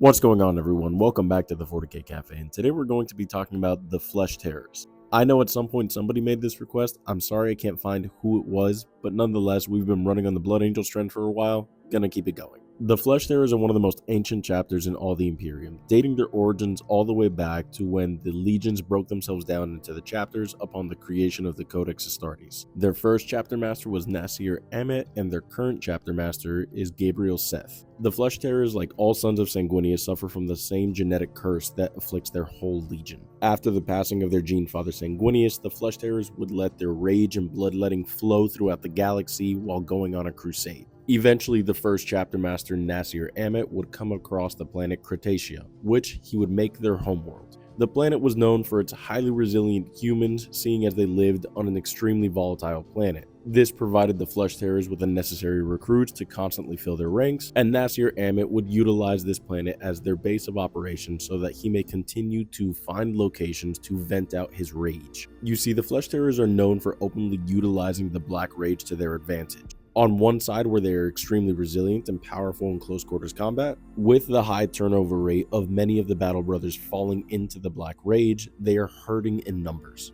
What's going on, everyone? Welcome back to the 40K Cafe, and today we're going to be talking about the Flesh Terrors. I know at some point somebody made this request. I'm sorry I can't find who it was, but nonetheless, we've been running on the Blood Angels trend for a while. Gonna keep it going. The Flesh Terrors are one of the most ancient chapters in all the Imperium, dating their origins all the way back to when the legions broke themselves down into the chapters upon the creation of the Codex Astartes. Their first chapter master was Nasir Amit, and their current chapter master is Gabriel Seth. The Flesh Terrors, like all sons of Sanguinius, suffer from the same genetic curse that afflicts their whole legion. After the passing of their gene father Sanguinius, the Flesh Terrors would let their rage and bloodletting flow throughout the galaxy while going on a crusade. Eventually, the first chapter master Nasir Amit would come across the planet Cretacia, which he would make their homeworld. The planet was known for its highly resilient humans, seeing as they lived on an extremely volatile planet. This provided the Flesh Terrors with the necessary recruits to constantly fill their ranks, and Nasir Amit would utilize this planet as their base of operations so that he may continue to find locations to vent out his rage. You see, the Flesh Terrors are known for openly utilizing the Black Rage to their advantage. On one side, where they are extremely resilient and powerful in close quarters combat, with the high turnover rate of many of the Battle Brothers falling into the Black Rage, they are hurting in numbers,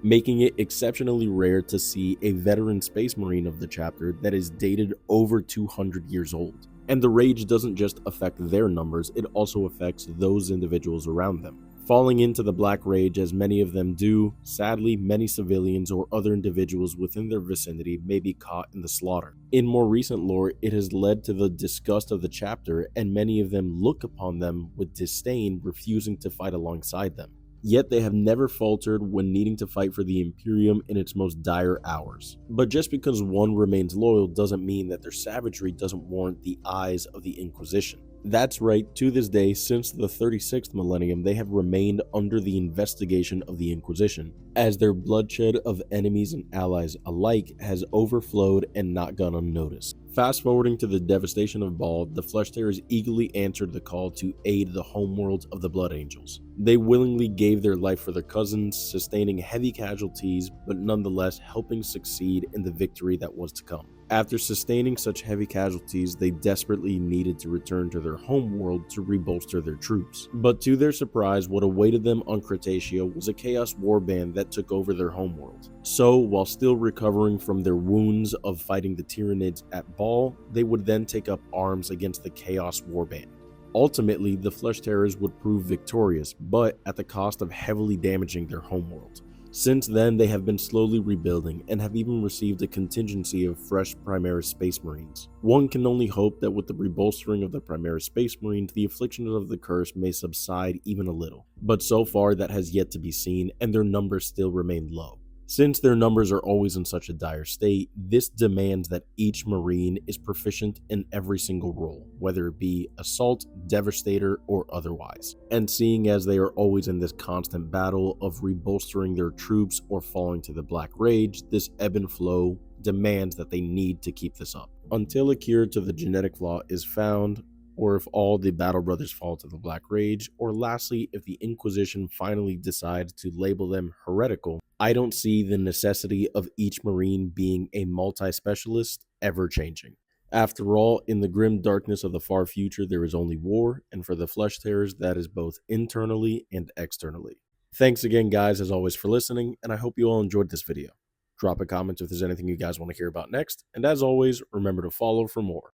making it exceptionally rare to see a veteran Space Marine of the chapter that is dated over 200 years old. And the rage doesn't just affect their numbers, it also affects those individuals around them. Falling into the Black Rage, as many of them do, sadly, many civilians or other individuals within their vicinity may be caught in the slaughter. In more recent lore, it has led to the disgust of the chapter, and many of them look upon them with disdain, refusing to fight alongside them. Yet they have never faltered when needing to fight for the Imperium in its most dire hours. But just because one remains loyal doesn't mean that their savagery doesn't warrant the eyes of the Inquisition. That's right, to this day, since the 36th millennium, they have remained under the investigation of the Inquisition, as their bloodshed of enemies and allies alike has overflowed and not gone unnoticed. Fast forwarding to the devastation of Baal, the Flesh Terrors eagerly answered the call to aid the homeworld of the Blood Angels. They willingly gave their life for their cousins, sustaining heavy casualties, but nonetheless helping succeed in the victory that was to come. After sustaining such heavy casualties, they desperately needed to return to their homeworld to rebolster their troops. But to their surprise, what awaited them on Cretacia was a Chaos Warband that took over their homeworld. So, while still recovering from their wounds of fighting the Tyranids at Baal, they would then take up arms against the Chaos Warband. Ultimately, the Flesh Terrors would prove victorious, but at the cost of heavily damaging their homeworld. Since then, they have been slowly rebuilding and have even received a contingency of fresh Primaris Space Marines. One can only hope that with the rebolstering of the Primaris Space Marines, the afflictions of the curse may subside even a little. But so far, that has yet to be seen, and their numbers still remain low. Since their numbers are always in such a dire state, this demands that each Marine is proficient in every single role, whether it be Assault, Devastator, or otherwise. And seeing as they are always in this constant battle of rebolstering their troops or falling to the Black Rage, this ebb and flow demands that they need to keep this up. Until a cure to the genetic flaw is found, or if all the Battle Brothers fall to the Black Rage, or lastly, if the Inquisition finally decides to label them heretical, I don't see the necessity of each Marine being a multi-specialist ever changing. After all, in the grim darkness of the far future, there is only war, and for the Flesh Terrors, that is both internally and externally. Thanks again, guys, as always, for listening, and I hope you all enjoyed this video. Drop a comment if there's anything you guys want to hear about next, and as always, remember to follow for more.